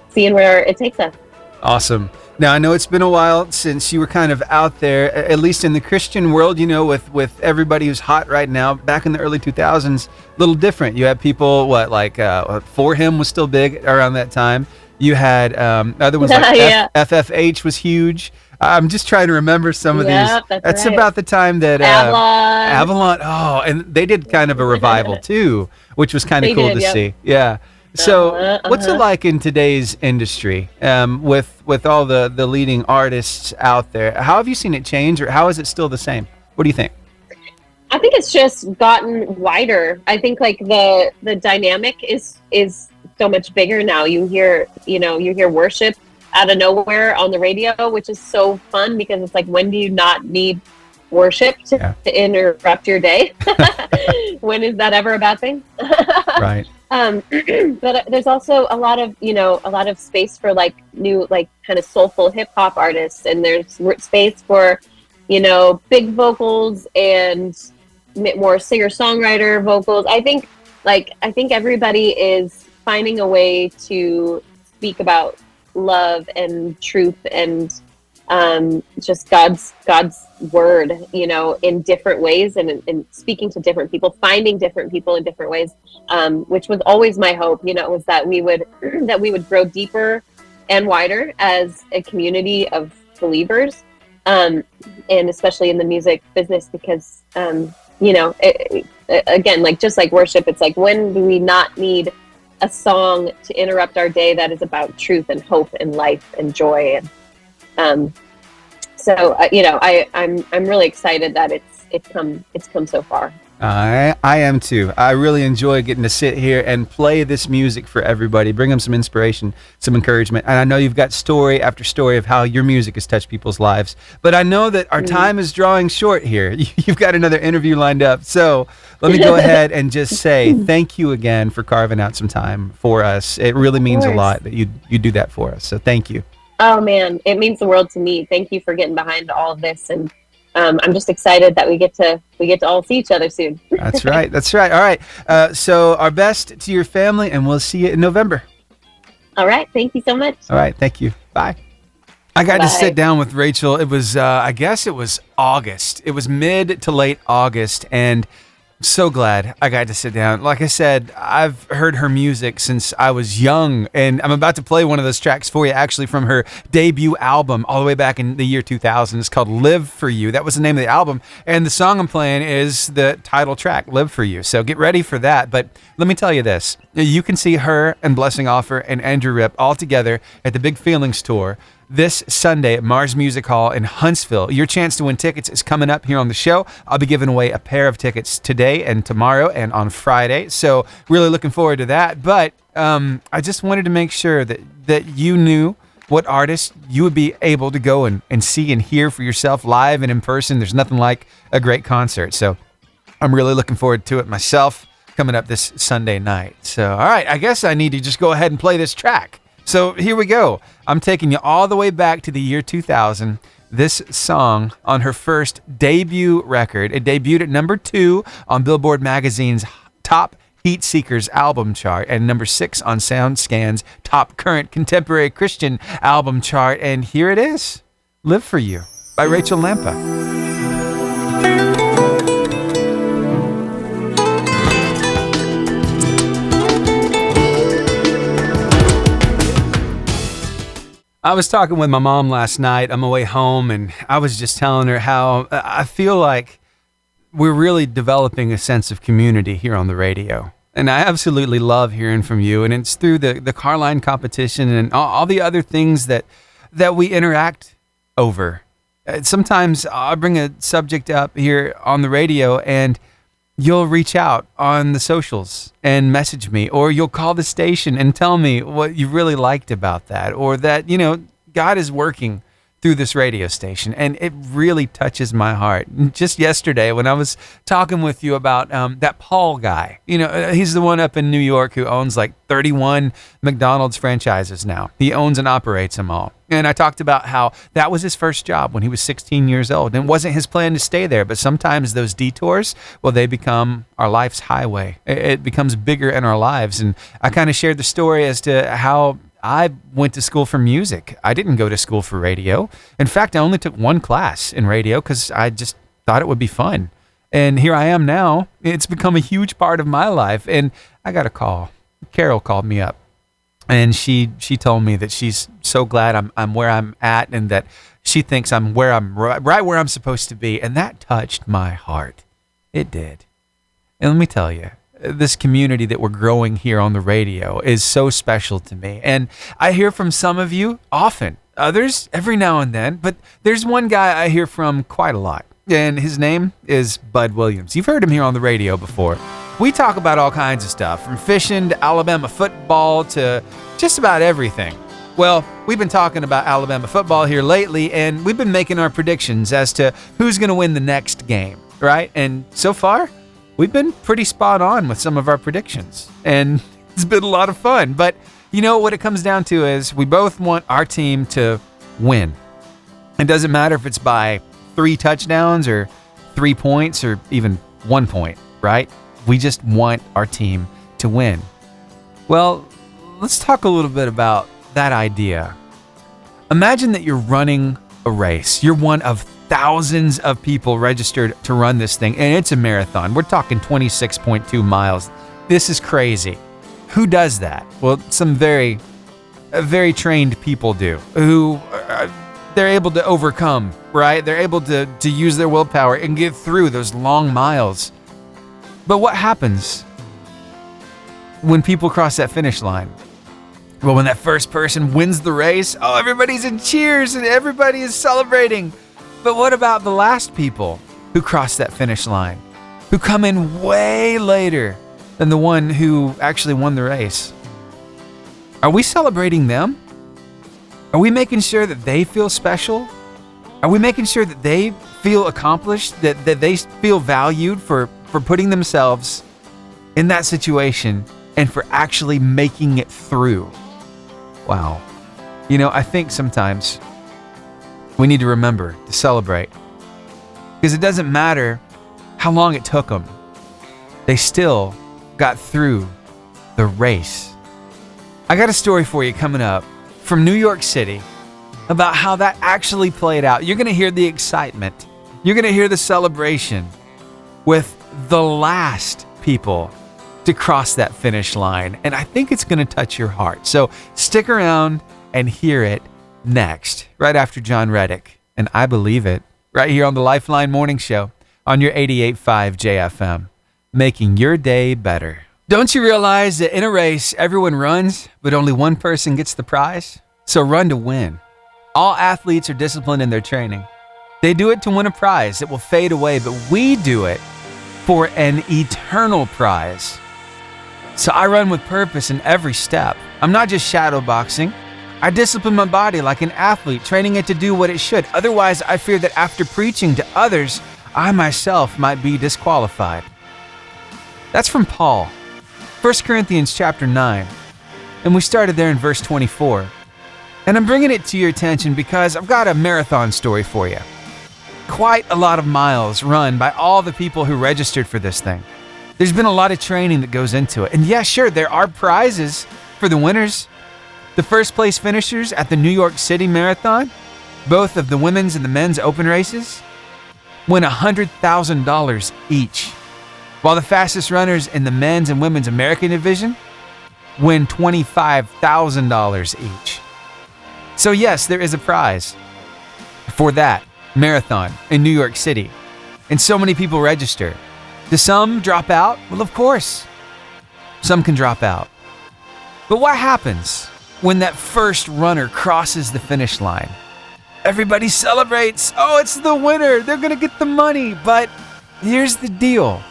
Speaker 8: seeing where it takes us.
Speaker 1: Awesome. Now, I know it's been a while since you were kind of out there, at least in the Christian world, with everybody who's hot right now. Back in the early 2000s, a little different. You had people, For Him was still big around that time. You had other ones like FFH was huge. I'm just trying to remember some of these. That's right. About the time that Avalon. Oh, and they did kind of a revival too, which was kind of cool to see. Yeah. So what's it like in today's industry with all the leading artists out there? How have you seen it change, or how is it still the same? What do you think?
Speaker 8: I think it's just gotten wider. I think like the dynamic is so much bigger now. You hear worship out of nowhere on the radio, which is so fun because it's like, when do you not need worship to interrupt your day? When is that ever a bad thing?
Speaker 1: Right.
Speaker 8: But there's also a lot of space for like new, like kind of soulful hip hop artists, and there's space for, big vocals and more singer-songwriter vocals. I think everybody is finding a way to speak about love and truth and just God's word, in different ways, and speaking to different people, finding different people in different ways, which was always my hope, was that we would grow deeper and wider as a community of believers, and especially in the music business, because again, like just like worship, it's like, when do we not need a song to interrupt our day that is about truth and hope and life and joy? And I'm really excited that it's come so far.
Speaker 1: I am too. I really enjoy getting to sit here and play this music for everybody, bring them some inspiration, some encouragement. And I know you've got story after story of how your music has touched people's lives. But I know that our time is drawing short here. You've got another interview lined up. So let me go ahead and just say thank you again for carving out some time for us. It really means a lot that you do that for us. So thank you.
Speaker 8: Oh man, it means the world to me. Thank you for getting behind all of this, and I'm just excited that we get to all see each other soon.
Speaker 1: That's right. All right. So our best to your family, and we'll see you in November.
Speaker 8: All right. Thank you so much.
Speaker 1: All right. Thank you. Bye. I got to sit down with Rachel. It was, I guess it was August. It was mid to late August, and so glad I got to sit down. Like I said, I've heard her music since I was young, and I'm about to play one of those tracks for you, actually, from her debut album all the way back in the year 2000. It's called Live For You. That was the name of the album, and the song I'm playing is the title track, Live For You. So get ready for that. But let me tell you this. You can see her and Blessing Offer and Andrew Ripp all together at the Big Feelings Tour this Sunday at Mars Music Hall in Huntsville. Your chance to win tickets is coming up here on the show. I'll be giving away a pair of tickets today and tomorrow and on Friday. So really looking forward to that. But I just wanted to make sure that you knew what artists you would be able to go and see and hear for yourself live and in person. There's nothing like a great concert. So I'm really looking forward to it myself coming up this Sunday night. So, all right, I guess I need to just go ahead and play this track. So here we go. I'm taking you all the way back to the year 2000. This song on her first debut record. It debuted at number 2 on Billboard Magazine's Top Heat Seekers album chart and number 6 on SoundScan's Top Current Contemporary Christian album chart. And here it is, Live For You by Rachel Lampa. I was talking with my mom last night on my way home, and I was just telling her how I feel like we're really developing a sense of community here on the radio. And I absolutely love hearing from you, and it's through the Carline competition and all the other things that we interact over. Sometimes I'll bring a subject up here on the radio, and you'll reach out on the socials and message me, or you'll call the station and tell me what you really liked about that, or that, God is working through this radio station, and it really touches my heart. Just yesterday when I was talking with you about that Paul guy, he's the one up in New York who owns like 31 McDonald's franchises now. He owns and operates them all. And I talked about how that was his first job when he was 16 years old. And it wasn't his plan to stay there, but sometimes those detours, well, they become our life's highway. It becomes bigger in our lives. And I kind of shared the story as to how I went to school for music. I didn't go to school for radio. In fact, I only took one class in radio because I just thought it would be fun. And here I am now. It's become a huge part of my life. And I got a call. Carol called me up. And she told me that she's so glad I'm where I'm at, and that she thinks I'm right where I'm supposed to be. And that touched my heart. It did. And let me tell you, this community that we're growing here on the radio is so special to me. And I hear from some of you often, others every now and then, but there's one guy I hear from quite a lot. And his name is Bud Williams. You've heard him here on the radio before. We talk about all kinds of stuff, from fishing to Alabama football to just about everything. Well, we've been talking about Alabama football here lately, and we've been making our predictions as to who's going to win the next game, right? And so far, we've been pretty spot on with some of our predictions, and it's been a lot of fun. But what it comes down to is we both want our team to win. It doesn't matter if it's by 3 touchdowns or 3 points or even 1 point, right? We just want our team to win. Well, let's talk a little bit about that idea. Imagine that you're running a race. You're one of thousands of people registered to run this thing, and it's a marathon. We're talking 26.2 miles. This is crazy. Who does that? Well, some very trained people do, who they're able to overcome, right? They're able to use their willpower and get through those long miles. But what happens when people cross that finish line? Well, when that first person wins the race, everybody's in cheers and everybody is celebrating. But what about the last people who cross that finish line, who come in way later than the one who actually won the race? Are we celebrating them? Are we making sure that they feel special? Are we making sure that they feel accomplished, that they feel valued for putting themselves in that situation and for actually making it through? Wow. I think sometimes we need to remember to celebrate, because it doesn't matter how long it took them. They still got through the race. I got a story for you coming up from New York City about how that actually played out. You're going to hear the excitement. You're going to hear the celebration with the last people to cross that finish line. And I think it's going to touch your heart. So stick around and hear it next, right after John Reddick. And I believe it, right here on the Lifeline Morning Show on your 88.5 JFM, making your day better. Don't you realize that in a race, everyone runs, but only one person gets the prize? So run to win. All athletes are disciplined in their training. They do it to win a prize that will fade away, but we do it for an eternal prize. So I run with purpose in every step. I'm not just shadow boxing. I discipline my body like an athlete, training it to do what it should. Otherwise, I fear that after preaching to others, I myself might be disqualified. That's from Paul, 1 Corinthians chapter 9. And we started there in verse 24. And I'm bringing it to your attention because I've got a marathon story for you. Quite a lot of miles run by all the people who registered for this thing. There's been a lot of training that goes into it. And yeah, sure, there are prizes for the winners. The first place finishers at the New York City Marathon, both of the women's and the men's open races, win $100,000 each, while the fastest runners in the men's and women's American division win $25,000 each. So yes, there is a prize for that marathon in New York City, and so many people register. Do some drop out? Well, of course, some can drop out. But what happens when that first runner crosses the finish line? Everybody celebrates. Oh, it's the winner. They're going to get the money. But here's the deal.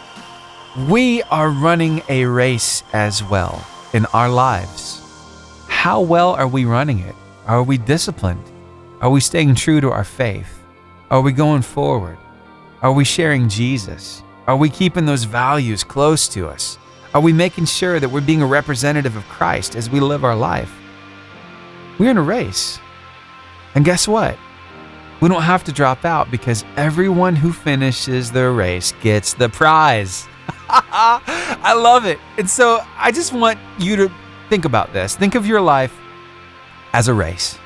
Speaker 1: We are running a race as well in our lives. How well are we running it? Are we disciplined? Are we staying true to our faith? Are we going forward? Are we sharing Jesus? Are we keeping those values close to us? Are we making sure that we're being a representative of Christ as we live our life? We're in a race. And guess what? We don't have to drop out because everyone who finishes the race gets the prize. I love it. And so I just want you to think about this. Think of your life as a race.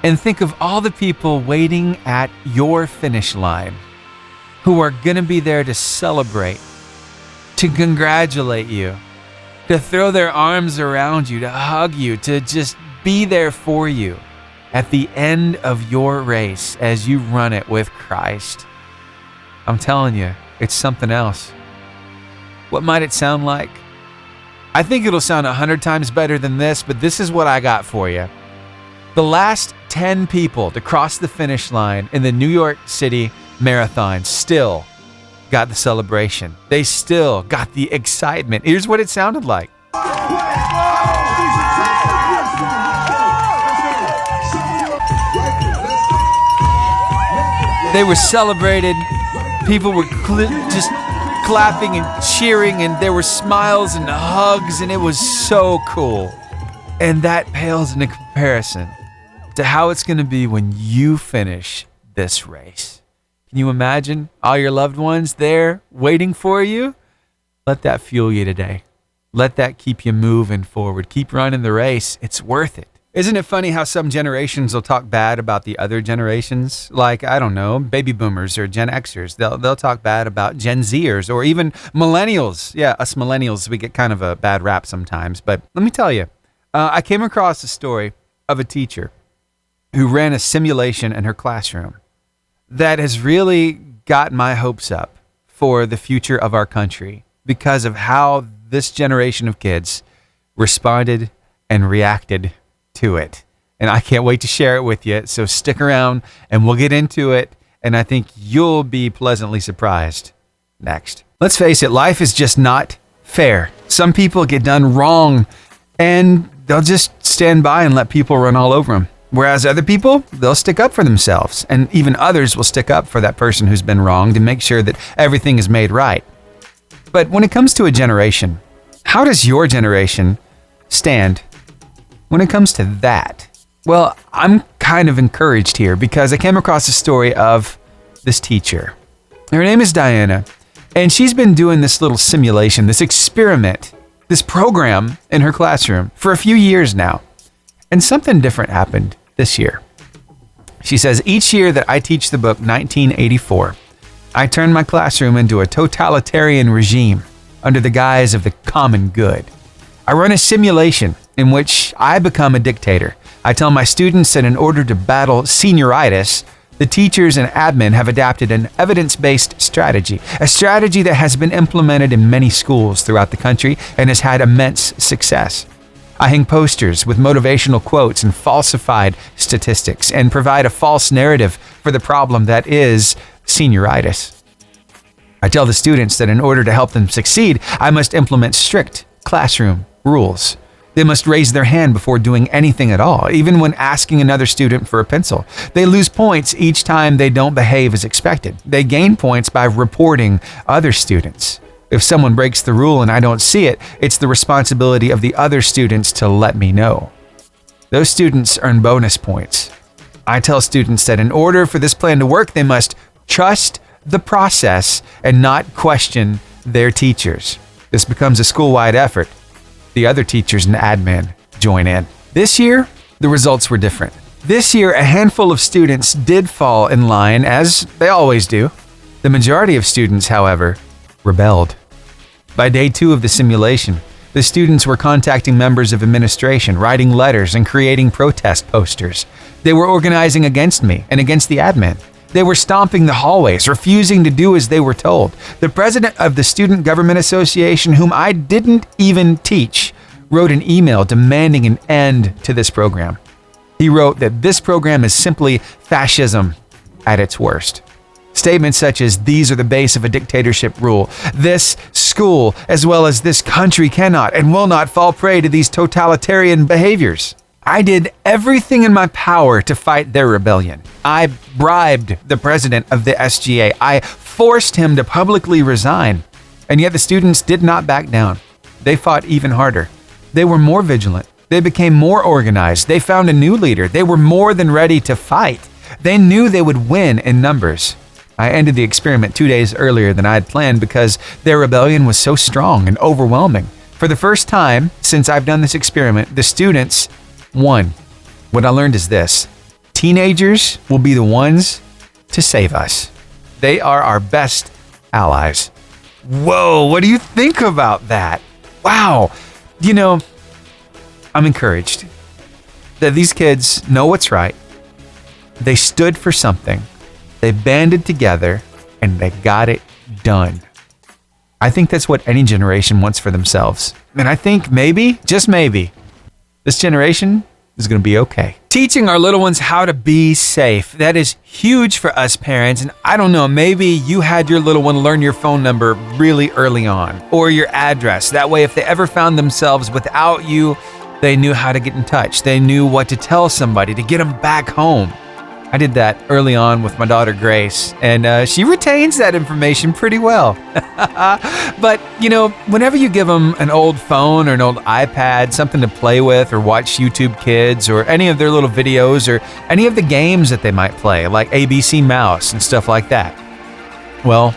Speaker 1: And think of all the people waiting at your finish line who are going to be there to celebrate, to congratulate you, to throw their arms around you, to hug you, to just be there for you at the end of your race as you run it with Christ. I'm telling you, it's something else. What might it sound like? I think it'll sound 100 times better than this, but this is what I got for you. The last 10 people to cross the finish line in the New York City Marathon still got the celebration. They still got the excitement. Here's what it sounded like. They were celebrated. People were just clapping and cheering, and there were smiles and hugs, and it was so cool. And that pales in comparison to how it's going to be when you finish this race. Can you imagine all your loved ones there waiting for you? Let that fuel you today. Let that keep you moving forward. Keep running the race. It's worth it. Isn't it funny how some generations will talk bad about the other generations? Like, I don't know, baby boomers or Gen Xers. They'll talk bad about Gen Zers or even millennials. Yeah, us millennials, we get kind of a bad rap sometimes. But let me tell you, I came across a story of a teacher who ran a simulation in her classroom that has really got my hopes up for the future of our country because of how this generation of kids responded and reacted to it. And I can't wait to share it with you. So stick around and we'll get into it. And I think you'll be pleasantly surprised next. Let's face it, life is just not fair. Some people get done wrong and they'll just stand by and let people run all over them. Whereas other people, they'll stick up for themselves. And even others will stick up for that person who's been wronged to make sure that everything is made right. But when it comes to a generation, how does your generation stand when it comes to that? Well, I'm kind of encouraged here because I came across a story of this teacher. Her name is Diana, and she's been doing this little simulation, this experiment, this program in her classroom for a few years now. And something different happened this year. She says, each year that I teach the book 1984, I turned my classroom into a totalitarian regime under the guise of the common good. I run a simulation in which I become a dictator. I tell my students that in order to battle senioritis, the teachers and admin have adapted an evidence-based strategy, a strategy that has been implemented in many schools throughout the country and has had immense success. I hang posters with motivational quotes and falsified statistics and provide a false narrative for the problem that is senioritis. I tell the students that in order to help them succeed, I must implement strict classroom rules. They must raise their hand before doing anything at all, even when asking another student for a pencil. They lose points each time they don't behave as expected. They gain points by reporting other students. If someone breaks the rule and I don't see it, it's the responsibility of the other students to let me know. Those students earn bonus points. I tell students that in order for this plan to work, they must trust the process and not question their teachers. This becomes a school-wide effort. The other teachers and admin join in. This year, the results were different. This year, a handful of students did fall in line, as they always do. The majority of students, however, rebelled. By day 2 of the simulation, the students were contacting members of administration, writing letters, and creating protest posters. They were organizing against me and against the admin. They were stomping the hallways, refusing to do as they were told. The president of the Student Government Association, whom I didn't even teach, wrote an email demanding an end to this program. He wrote that this program is simply fascism at its worst. Statements such as, "These are the base of a dictatorship rule. This school, as well as this country, cannot and will not fall prey to these totalitarian behaviors." I did everything in my power to fight their rebellion. I bribed the president of the SGA. I forced him to publicly resign. And yet the students did not back down. They fought even harder. They were more vigilant. They became more organized. They found a new leader. They were more than ready to fight. They knew they would win in numbers. I ended the experiment 2 days earlier than I had planned because their rebellion was so strong and overwhelming. For the first time since I've done this experiment, the students won. What I learned is this: teenagers will be the ones to save us. They are our best allies. Whoa, what do you think about that? Wow. You know, I'm encouraged that these kids know what's right. They stood for something. They banded together and they got it done. I think that's what any generation wants for themselves. And I think maybe, just maybe, this generation is going to be okay. Teaching our little ones how to be safe, that is huge for us parents. And I don't know, maybe you had your little one learn your phone number really early on, or your address. That way, if they ever found themselves without you, they knew how to get in touch. They knew what to tell somebody to get them back home. I did that early on with my daughter Grace, and she retains that information pretty well. But, you know, whenever you give them an old phone or an old iPad, something to play with or watch YouTube Kids or any of their little videos or any of the games that they might play, like ABC Mouse and stuff like that, well,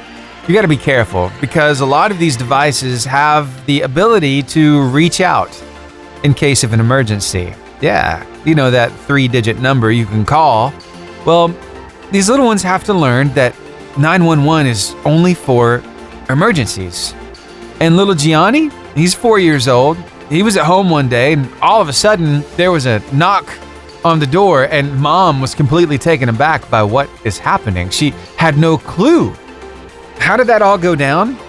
Speaker 1: you got to be careful because a lot of these devices have the ability to reach out in case of an emergency. Yeah, you know that 3-digit number you can call. Well, these little ones have to learn that 911 is only for emergencies. And little Gianni, he's 4 years old. He was at home one day, and all of a sudden, there was a knock on the door, and Mom was completely taken aback by what is happening. She had no clue. How did that all go down?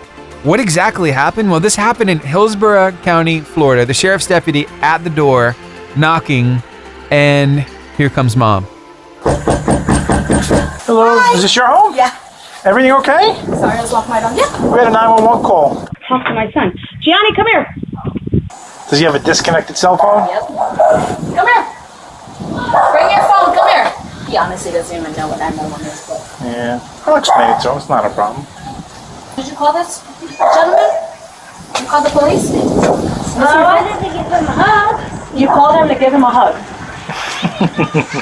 Speaker 1: What exactly happened? Well, this happened in Hillsborough County, Florida. The sheriff's deputy at the door, knocking, and here comes Mom.
Speaker 9: Hello, is this your home?
Speaker 10: Yeah.
Speaker 9: Everything okay?
Speaker 10: Sorry, I was walking right on. Yeah.
Speaker 9: We had a 911 call.
Speaker 10: Talk to my son. Gianni, come here.
Speaker 9: Does he have a disconnected cell phone?
Speaker 10: Yep. Come here. Bring your phone. Come here. He honestly doesn't even know what 911 is. But...
Speaker 9: Yeah. I'll explain it to him. It's not a problem.
Speaker 10: Did you call this gentleman? You called the police?
Speaker 5: I wanted to give him a hug.
Speaker 10: You called him to give him a hug.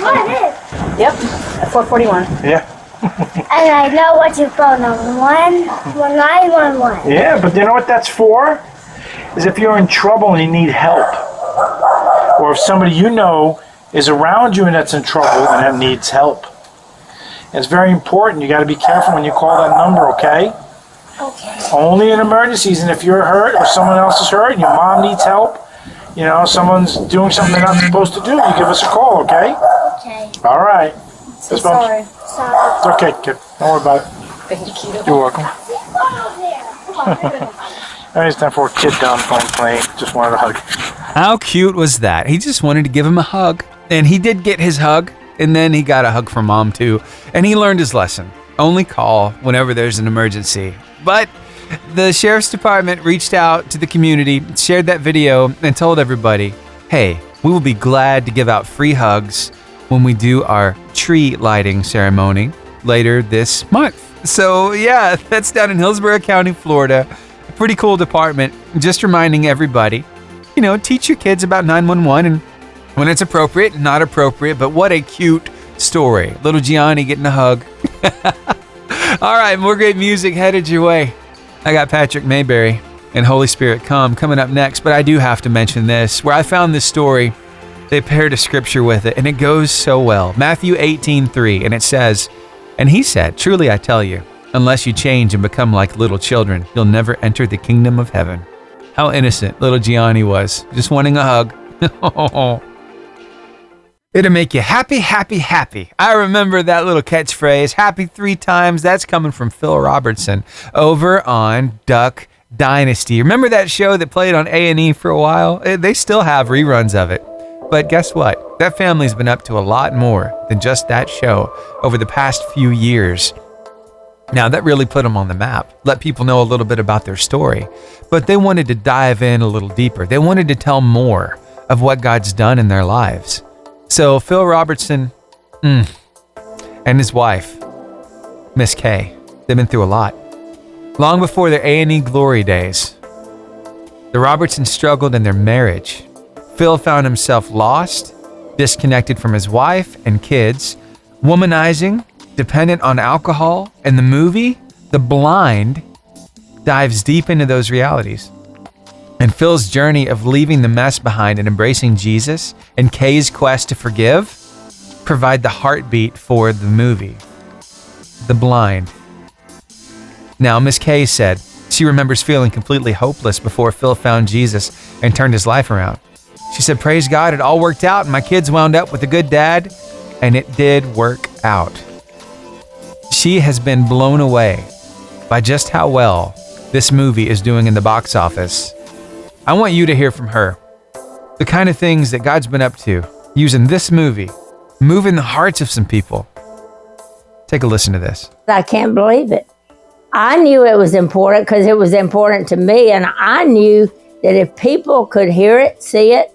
Speaker 5: What is?
Speaker 10: Yep. At 441.
Speaker 9: Yeah.
Speaker 5: And I know what your phone number 911.
Speaker 9: Yeah, but you know what that's for? Is if you're in trouble and you need help. Or if somebody you know is around you and that's in trouble and that needs help. It's very important. You got to be careful when you call that number, okay?
Speaker 5: Okay.
Speaker 9: Only in emergencies, and if you're hurt or someone else is hurt and your mom needs help, someone's doing something they're not supposed to do, you give us a call, okay?
Speaker 5: Okay.
Speaker 9: All right.
Speaker 10: So sorry.
Speaker 5: Sorry.
Speaker 9: It's okay, kid. Don't worry about it.
Speaker 10: Thank you.
Speaker 9: You're welcome.
Speaker 5: Over there.
Speaker 9: It's time for a kid down the phone playing. Just wanted a hug.
Speaker 1: How cute was that? He just wanted to give him a hug. And he did get his hug. And then he got a hug from mom too. And he learned his lesson. Only call whenever there's an emergency. But the sheriff's department reached out to the community, shared that video, and told everybody, hey, we will be glad to give out free hugs when we do our tree lighting ceremony later this month. So yeah, that's down in Hillsborough County, Florida. A pretty cool department. Just reminding everybody, teach your kids about 911 and when it's appropriate, not appropriate, but what a cute story. Little Gianni getting a hug. All right, more great music headed your way. I got Patrick Mayberry and Holy Spirit Come coming up next, but I do have to mention this. Where I found this story, they paired a scripture with it, and it goes so well. Matthew 18:3, and it says, and he said, truly I tell you, unless you change and become like little children, you'll never enter the kingdom of heaven. How innocent little Gianni was, just wanting a hug. It'll make you happy, happy, happy. I remember that little catchphrase, happy 3 times. That's coming from Phil Robertson over on Duck Dynasty. Remember that show that played on A&E for a while? They still have reruns of it. But guess what? That family's been up to a lot more than just that show over the past few years. Now, that really put them on the map, let people know a little bit about their story. But they wanted to dive in a little deeper. They wanted to tell more of what God's done in their lives. So Phil Robertson and his wife, Miss Kay, they've been through a lot. Long before their A&E glory days, the Robertsons struggled in their marriage. Phil found himself lost, disconnected from his wife and kids, womanizing, dependent on alcohol, and the movie, The Blind, dives deep into those realities. And Phil's journey of leaving the mess behind and embracing Jesus and Kay's quest to forgive provide the heartbeat for the movie, The Blind. Now, Miss Kay said she remembers feeling completely hopeless before Phil found Jesus and turned his life around. She said, praise God, it all worked out and my kids wound up with a good dad, and it did work out. She has been blown away by just how well this movie is doing in the box office. I want you to hear from her. The kind of things that God's been up to using this movie, moving the hearts of some people. Take a listen to this.
Speaker 11: I can't believe it. I knew it was important because it was important to me, and I knew that if people could hear it, see it,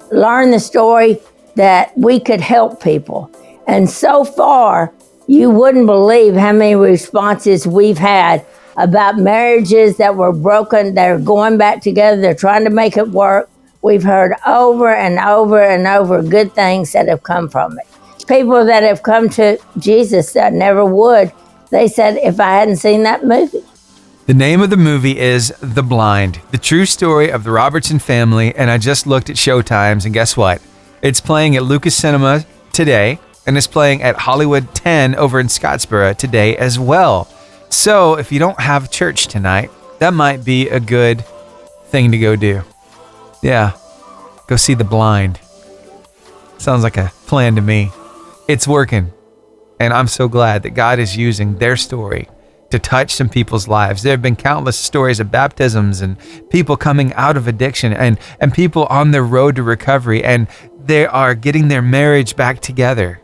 Speaker 11: learn the story, that we could help people. And so far, you wouldn't believe how many responses we've had about marriages that were broken. They're going back together. They're trying to make it work. We've heard over and over and over good things that have come from it. People that have come to Jesus that never would, they said, if I hadn't seen that movie.
Speaker 1: The name of the movie is The Blind, the true story of the Robertson family. And I just looked at showtimes, and guess what? It's playing at Lucas Cinema today, and it's playing at Hollywood 10 over in Scottsboro today as well. So if you don't have church tonight, that might be a good thing to go do. Yeah, go see The Blind. Sounds like a plan to me. It's working. And I'm so glad that God is using their story to touch some people's lives. There have been countless stories of baptisms and people coming out of addiction and people on their road to recovery, and they are getting their marriage back together.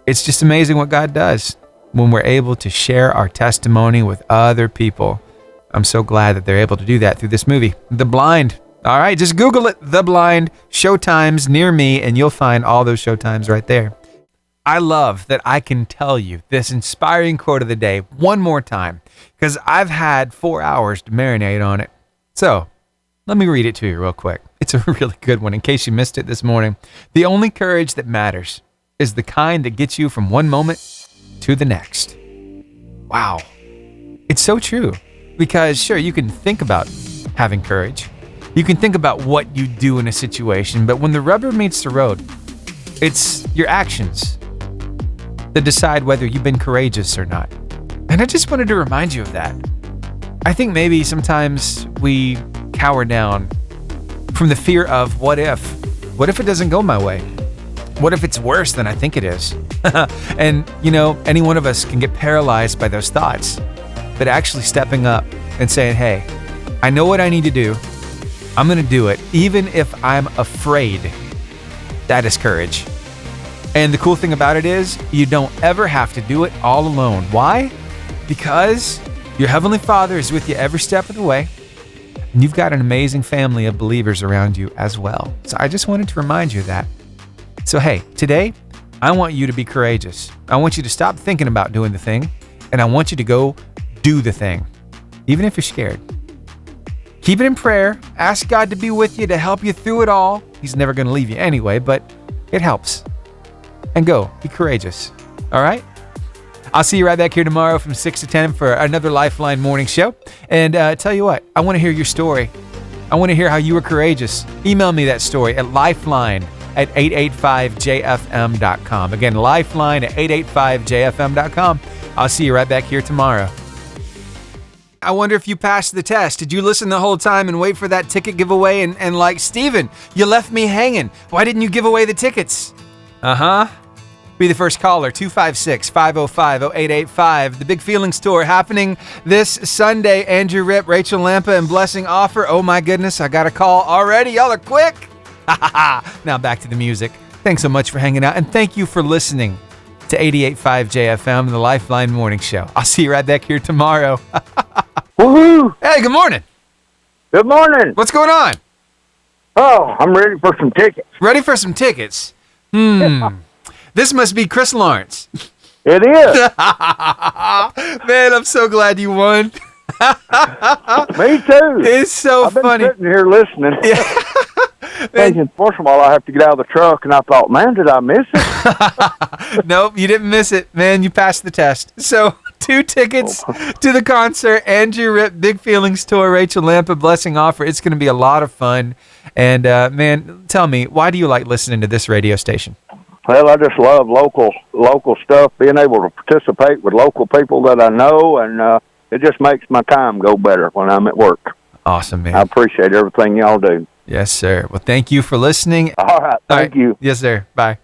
Speaker 1: It's just amazing what God does when we're able to share our testimony with other people. I'm so glad that they're able to do that through this movie, The Blind. All right, just Google it, The Blind, showtimes near me, and you'll find all those showtimes right there. I love that I can tell you this inspiring quote of the day one more time, because I've had 4 hours to marinate on it. So let me read it to you real quick. It's a really good one in case you missed it this morning. The only courage that matters is the kind that gets you from one moment to the next. Wow. It's so true, because sure, you can think about having courage. You can think about what you do in a situation, but when the rubber meets the road, it's your actions. that decide whether you've been courageous or not. And I just wanted to remind you of that. I think maybe sometimes we cower down from the fear of what if? What if it doesn't go my way? What if it's worse than I think it is? And, any one of us can get paralyzed by those thoughts. But actually stepping up and saying, hey, I know what I need to do. I'm going to do it, even if I'm afraid. That is courage. And the cool thing about it is you don't ever have to do it all alone. Why? Because your Heavenly Father is with you every step of the way. And you've got an amazing family of believers around you as well. So I just wanted to remind you of that. So hey, today, I want you to be courageous. I want you to stop thinking about doing the thing, and I want you to go do the thing, even if you're scared. Keep it in prayer. Ask God to be with you, to help you through it all. He's never going to leave you anyway, but it helps. And go, be courageous. All right? I'll see you right back here tomorrow from 6 to 10 for another Lifeline morning show. And tell you what, I want to hear your story. I want to hear how you were courageous. Email me that story at lifeline@885jfm.com. Again, lifeline@885jfm.com. I'll see you right back here tomorrow. I wonder if you passed the test. Did you listen the whole time and wait for that ticket giveaway? And like, Steven, you left me hanging. Why didn't you give away the tickets? Be the first caller, 256-505-0885. The Big Feelings Tour happening this Sunday. Andrew Ripp, Rachel Lampa, and Blessing Offer. Oh my goodness, I got a call already. Y'all are quick. Now back to the music. Thanks so much for hanging out, and thank you for listening to 88.5 JFM, the Lifeline Morning Show. I'll see you right back here tomorrow.
Speaker 12: Woohoo!
Speaker 1: Hey, good morning.
Speaker 12: Good morning.
Speaker 1: What's going on?
Speaker 12: Oh, I'm ready for some tickets.
Speaker 1: Ready for some tickets? This must be Chris Lawrence.
Speaker 12: It is.
Speaker 1: Man, I'm so glad you won.
Speaker 12: Me too.
Speaker 1: It's so
Speaker 12: I've been
Speaker 1: funny.
Speaker 12: sitting here listening. Thinking, first of all, I have to get out of the truck, and I thought, man, did I miss it?
Speaker 1: Nope, you didn't miss it. Man, you passed the test. So, 2 tickets to the concert. Andrew Ripp, Big Feelings Tour, Rachel Lampa, Blessing Offer. It's going to be a lot of fun. And, man, tell me, why do you like listening to this radio station?
Speaker 12: Well, I just love local stuff, being able to participate with local people that I know, and it just makes my time go better when I'm at work.
Speaker 1: Awesome, man.
Speaker 12: I appreciate everything y'all do.
Speaker 1: Yes, sir. Well, thank you for listening.
Speaker 12: All right. Thank you.
Speaker 1: Yes, sir. Bye.